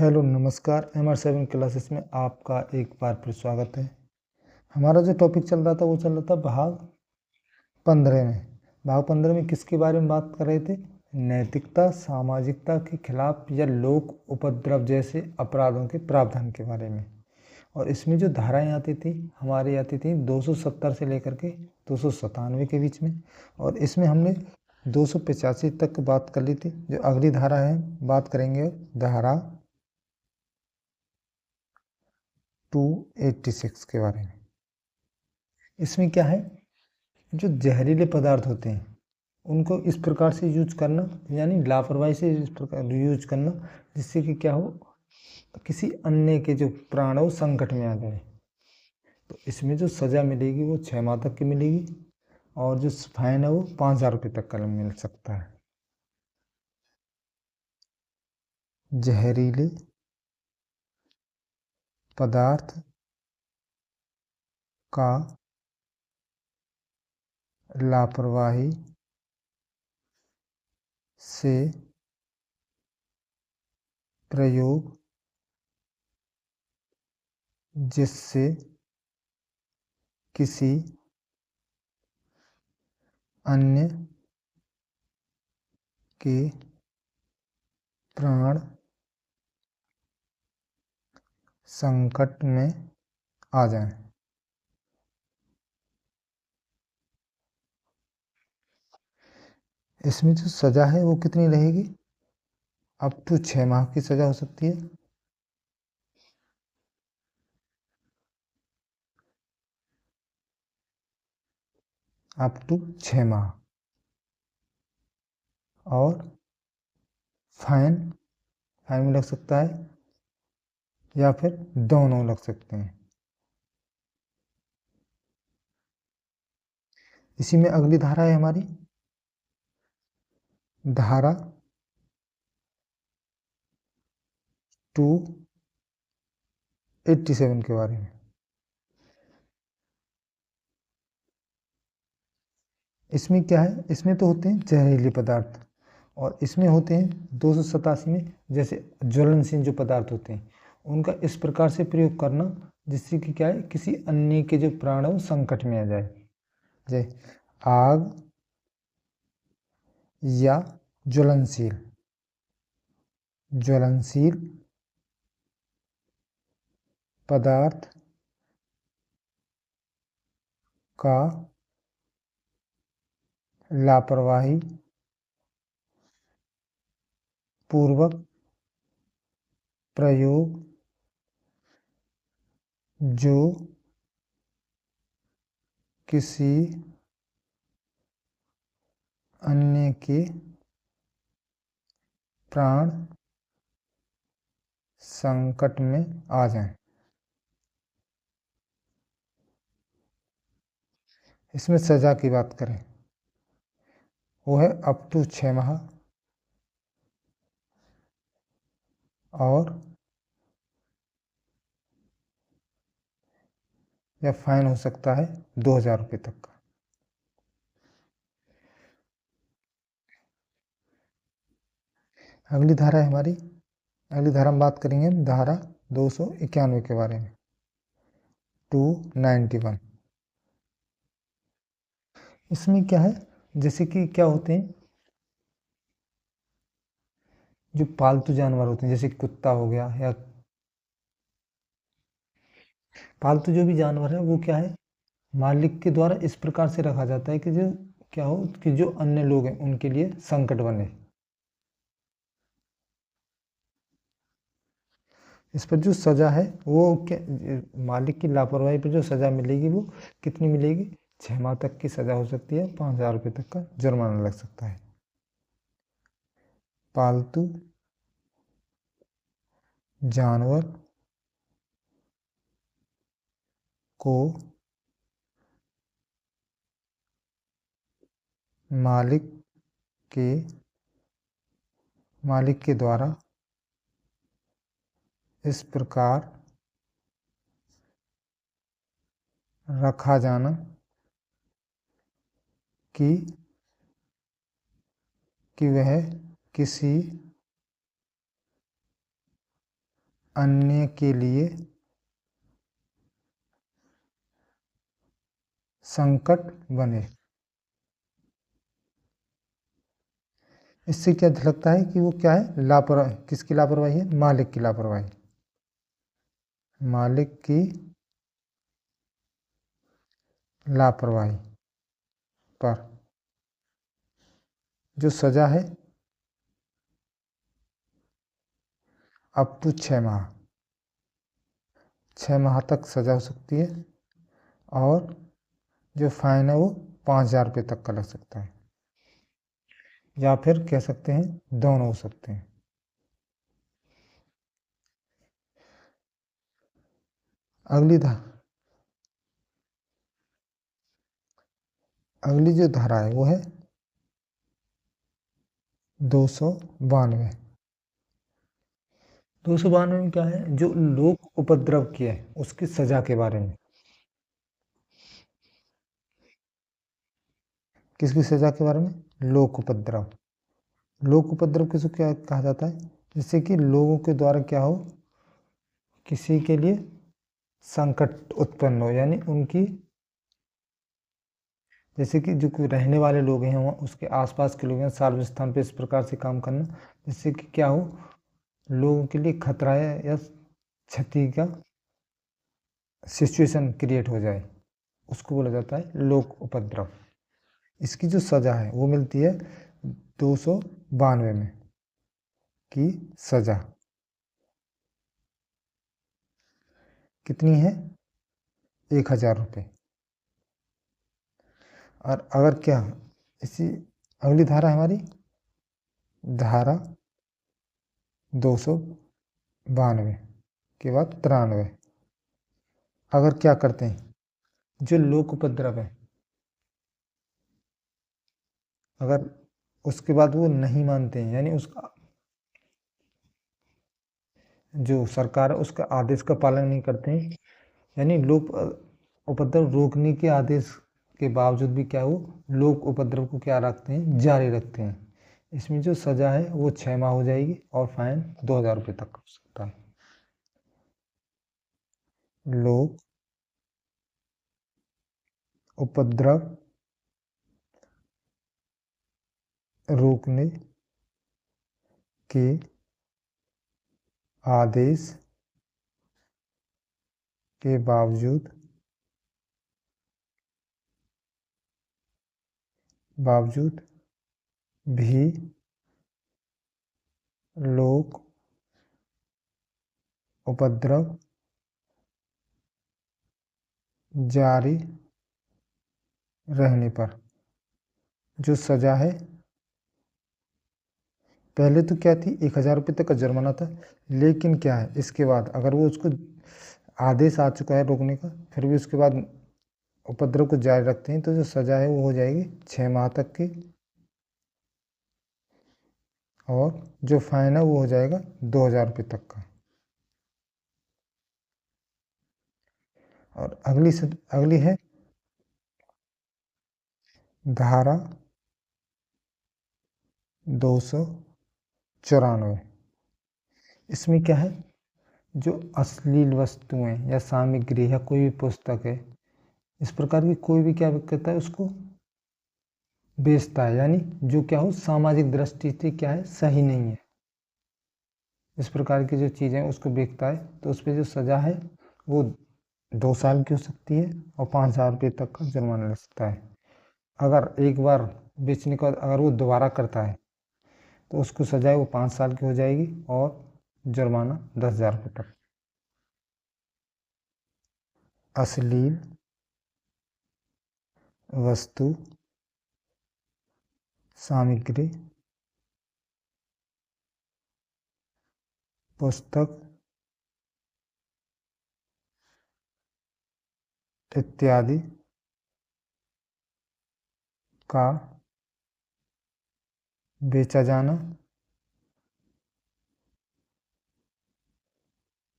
Hello नमस्कार MR7 classes में आपका एक बार फिर स्वागत है। हमारा जो टॉपिक चल रहा था वो चल रहा था भाग 15 में। भाग 15 में किसके बारे में बात कर रहे थे? नैतिकता, सामाजिकता के खिलाफ या लोक उपद्रव जैसे अपराधों के प्रावधान के बारे में। और इसमें जो धाराएं आती थी हमारी आती थी 270 से लेकर के 297 के बीच में। और इसमें हमने 285 तक बात कर ली थी। जो अगली धारा है बात करेंगे धारा 286 के बारे में। इसमें क्या है, जो जहरीले पदार्थ होते हैं उनको इस प्रकार से यूज करना, यानी लापरवाही से इस प्रकार यूज करना जिससे कि क्या हो, किसी अन्य के जो प्राण हो संकट में आ जाए। तो इसमें जो सज़ा मिलेगी वो 6 माह तक की मिलेगी और जो फाइन है वो 5,000 रुपये तक का मिल सकता है। जहरीले पदार्थ का लापरवाही से प्रयोग जिससे किसी अन्य के प्राण संकट में आ जाएं। इसमें जो सज़ा है वो कितनी रहेगी? अप टू 6 माह की सज़ा हो सकती है। अप टू 6 माह। और फाइन फाइन भी लग सकता है या फिर दोनों लग सकते हैं। इसी में अगली धारा है हमारी धारा 287 के बारे में। इसमें क्या है, इसमें तो होते हैं जहरीले पदार्थ और इसमें होते हैं 287 में जैसे ज्वलनशील जो पदार्थ होते हैं उनका इस प्रकार से प्रयोग करना जिससे कि क्या है, किसी अन्य के जो प्राण है वो संकट में आ जाए। जैसे आग या ज्वलनशील पदार्थ का लापरवाही पूर्वक प्रयोग जो किसी अन्य के प्राण संकट में आ जाएं। इसमें सज़ा की बात करें वो है अप टू 6 माह और या फाइन हो सकता है 2,000 रुपये तक का। अगली धारा है हमारी, अगली धारा हम बात करेंगे धारा 291 के बारे में। 291 इसमें क्या है, जैसे कि क्या होते हैं जो पालतू जानवर होते हैं, जैसे कुत्ता हो गया या पालतू जो भी जानवर है वो क्या है, मालिक के द्वारा इस प्रकार से रखा जाता है कि जो क्या हो कि जो अन्य लोग हैं उनके लिए संकट बने। इस पर जो सज़ा है वो क्या, मालिक की लापरवाही पर जो सज़ा मिलेगी वो कितनी मिलेगी? 6 माह तक की सज़ा हो सकती है, 5,000 रुपये तक का जुर्माना लग सकता है। पालतू जानवर को मालिक के द्वारा इस प्रकार रखा जाना कि वह किसी अन्य के लिए संकट बने। इससे क्या झलकता है कि वो क्या है, लापरवाही। किसकी लापरवाही है? मालिक की लापरवाही। मालिक की लापरवाही पर जो सजा है अप टू 6 माह, 6 माह तक सजा हो सकती है, और जो फाइन है वो 5,000 रुपये तक का लग सकता है, या फिर कह सकते हैं दोनों हो सकते हैं। अगली जो धारा है वो है 292। 292 में क्या है? जो लोक उपद्रव किया है उसकी सजा के बारे में। किसकी सजा के बारे में? लोक उपद्रव। लोक उपद्रव किसे क्या कहा जाता है? जिससे कि लोगों के द्वारा क्या हो, किसी के लिए संकट उत्पन्न हो, यानी उनकी, जैसे कि जो कोई रहने वाले लोग हैं वहाँ, उसके आसपास के लोग हैं, सार्वजनिक स्थान पे इस प्रकार से काम करना जिससे कि क्या हो, लोगों के लिए खतरा है या क्षति का सिचुएशन क्रिएट हो जाए, उसको बोला जाता है लोक उपद्रव। इसकी जो सजा है वो मिलती है 292 में की सजा। कितनी है? 1,000 रुपये। और अगर क्या, इसी अगली धारा है हमारी धारा 292 के बाद 93। अगर क्या करते हैं, जो लोक उपद्रव है, अगर उसके बाद वो नहीं मानते हैं, यानी उसका जो सरकार है उसका आदेश का पालन नहीं करते हैं, यानी लोक उपद्रव रोकने के आदेश के बावजूद भी क्या हो, लोक उपद्रव को क्या रखते हैं, जारी रखते हैं। इसमें जो सजा है वो 6 माह हो जाएगी और फाइन 2,000 रुपये तक हो सकता है। लोक उपद्रव रोकने के आदेश के बावजूद भी लोक उपद्रव जारी रहने पर जो सजा है, पहले तो क्या थी, 1,000 रुपये तक का जुर्माना था, लेकिन क्या है इसके बाद अगर वो उसको आदेश आ चुका है रोकने का, फिर भी उसके बाद उपद्रव को जारी रखते हैं, तो जो सजा है वो हो जाएगी 6 माह तक की, और जो फाइन है वो हो जाएगा 2,000 रुपये तक का। और अगली है धारा 294। इसमें क्या है, जो अश्लील वस्तुएं या सामग्री या कोई भी पुस्तक है, इस प्रकार की कोई भी क्या करता है, उसको बेचता है, यानी जो क्या हो, सामाजिक दृष्टि से क्या है, सही नहीं है, इस प्रकार की जो चीज़ें उसको बेचता है, तो उस पर जो सज़ा है वो 2 साल की हो सकती है और 5,000 रुपये तक का जुर्माना लग सकता है। अगर एक बार बेचने के बाद अगर वो दोबारा करता है तो उसको सजा वो 5 साल की हो जाएगी और जुर्माना 10,000 रुपये तक। अश्लील वस्तु सामग्री पुस्तक इत्यादि का बेचा जाना,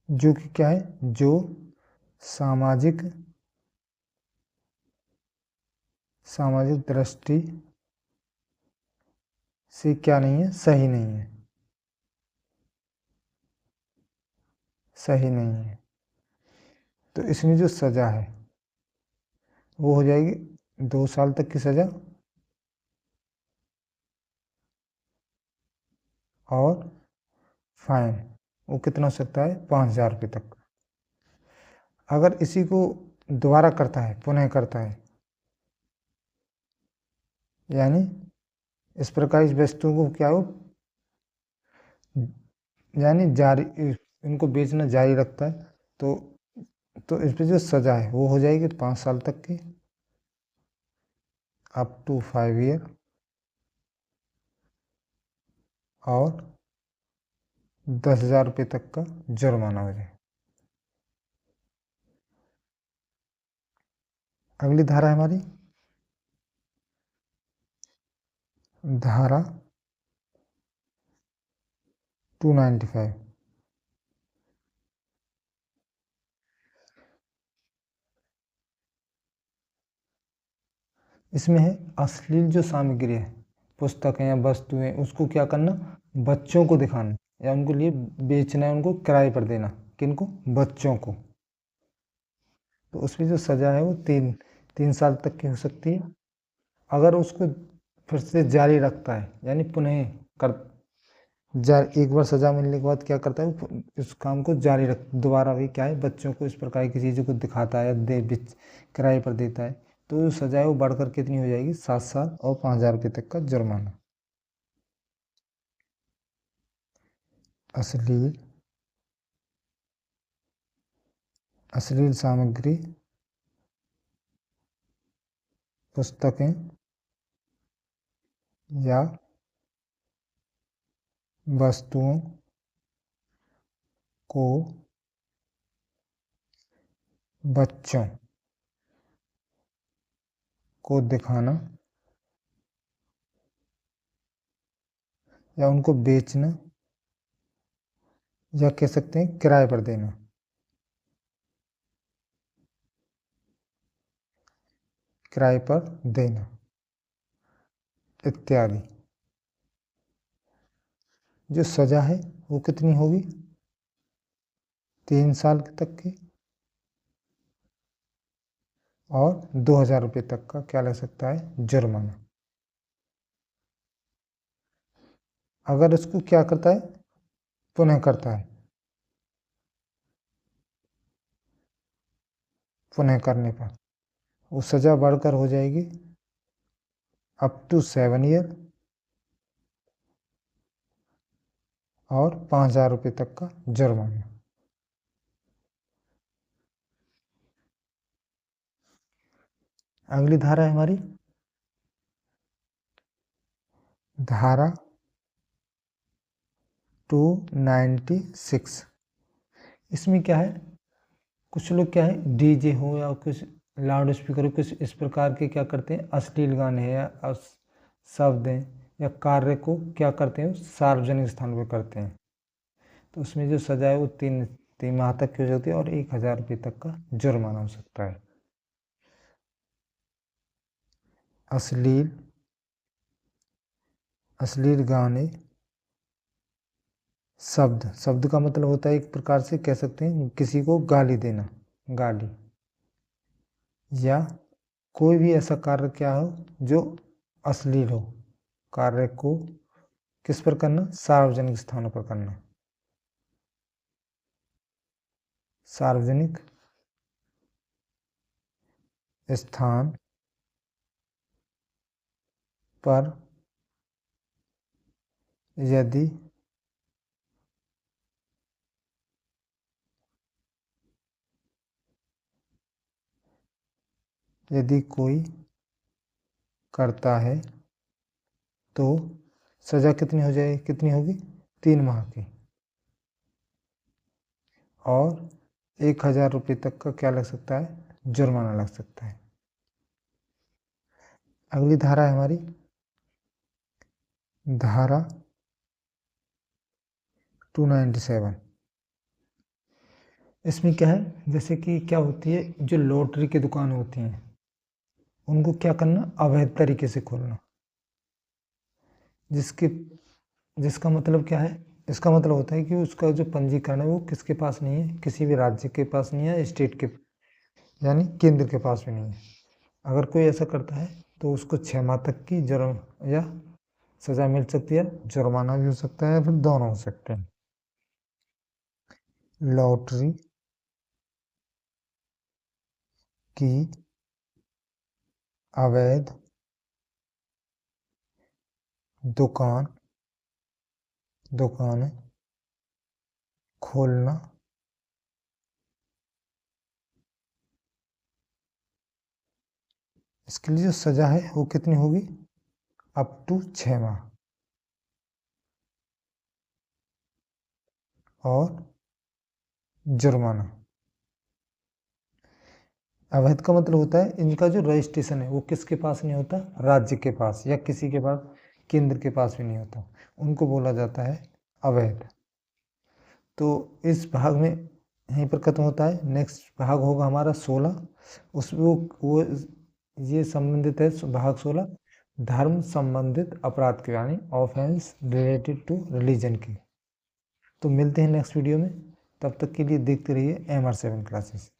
जो कि क्या है, जो सामाजिक दृष्टि से क्या नहीं है, सही नहीं है। सही नहीं है। तो इसमें जो सज़ा है वो हो जाएगी 2 साल तक की सज़ा और फाइन। वो कितना हो सकता है? 5,000 रुपये तक। अगर इसी को दोबारा करता है, पुनः करता है, यानी इस प्रकार इस वस्तु को क्या हो, यानी जारी, इनको बेचना जारी रखता है, तो इस पे जो सज़ा है वो हो जाएगी 5 साल तक की, अप टू 5 ईयर, और 10,000 रुपये तक का जुर्माना हो जाए। अगली धारा है हमारी धारा 295। इसमें है अश्लील जो सामग्री है, पुस्तकें या वस्तुएं, उसको क्या करना, बच्चों को दिखाना या उनको लिए बेचना है, उनको किराए पर देना। किनको? बच्चों को। तो उसमें जो सज़ा है वो 3 साल तक की हो सकती है। अगर उसको फिर से जारी रखता है, यानी पुनः कर एक बार सज़ा मिलने के बाद क्या करता है, वो इस काम को जारी रख, दोबारा भी क्या है, बच्चों को इस प्रकार की चीज़ों को दिखाता है या किराए पर देता है, तो जो सज़ा है वो बढ़कर कितनी हो जाएगी? 7 साल और 5,000 रुपये तक का जुर्माना। अश्लील अश्लील सामग्री, पुस्तकें या वस्तुओं को बच्चों को दिखाना या उनको बेचना, या कह सकते हैं किराए पर देना, किराए पर देना इत्यादि। जो सज़ा है वो कितनी होगी? 3 साल तक की और 2,000 रुपये तक का क्या लग सकता है? जुर्माना। अगर इसको क्या करता है, पुनः करता है, पुनः करने पर वो सज़ा बढ़कर हो जाएगी अप टू 7 ईयर और 5,000 रुपये तक का जुर्माना। अगली धारा है हमारी धारा 296। इसमें क्या है, कुछ लोग क्या है, डीजे हो या कुछ लाउड स्पीकर हो, कुछ इस प्रकार के क्या करते हैं, अश्लील गाने हैं या शब्द हैं या कार्य को क्या करते हैं, सार्वजनिक स्थान पर करते हैं। तो उसमें जो सजा है वो 3 माह तक की हो सकती है और 1,000 रुपये तक का जुर्माना हो सकता है। अश्लील गाने, शब्द का मतलब होता है एक प्रकार से कह सकते हैं किसी को गाली देना, गाली, या कोई भी ऐसा कार्य क्या हो जो अश्लील हो, कार्य को किस पर करना, सार्वजनिक स्थानों पर करना, सार्वजनिक स्थान पर यदि कोई करता है तो सजा कितनी होगी? 3 माह की और 1,000 रुपये तक का क्या लग सकता है? जुर्माना लग सकता है। अगली धारा है हमारी धारा 297। इसमें क्या है, जैसे कि क्या होती है, जो लॉटरी की दुकान होती हैं उनको क्या करना, अवैध तरीके से खोलना, जिसका मतलब क्या है, इसका मतलब होता है कि उसका जो पंजीकरण है वो किसके पास नहीं है, किसी भी राज्य के पास नहीं है, स्टेट के यानी केंद्र के पास भी नहीं है। अगर कोई ऐसा करता है तो उसको 6 माह तक की जुर्म या सजा मिल सकती है, जुर्माना भी हो सकता है, फिर दोनों हो सकते हैं। लॉटरी की अवैध दुकान खोलना इसके लिए जो सजा है वो कितनी होगी, अप टू 6 माह और जुर्माना। अवैध का मतलब होता है इनका जो रजिस्ट्रेशन है वो किसके पास नहीं होता, राज्य के पास या किसी के पास, केंद्र के पास भी नहीं होता, उनको बोला जाता है अवैध। तो इस भाग में यहीं पर खत्म होता है। नेक्स्ट भाग होगा हमारा 16, उसमें वो ये संबंधित है भाग 16 धर्म संबंधित अपराध के, यानी ऑफेंस रिलेटेड टू रिलीजन की। तो मिलते हैं नेक्स्ट वीडियो में, तब तक के लिए देखते रहिए MR7 क्लासेस।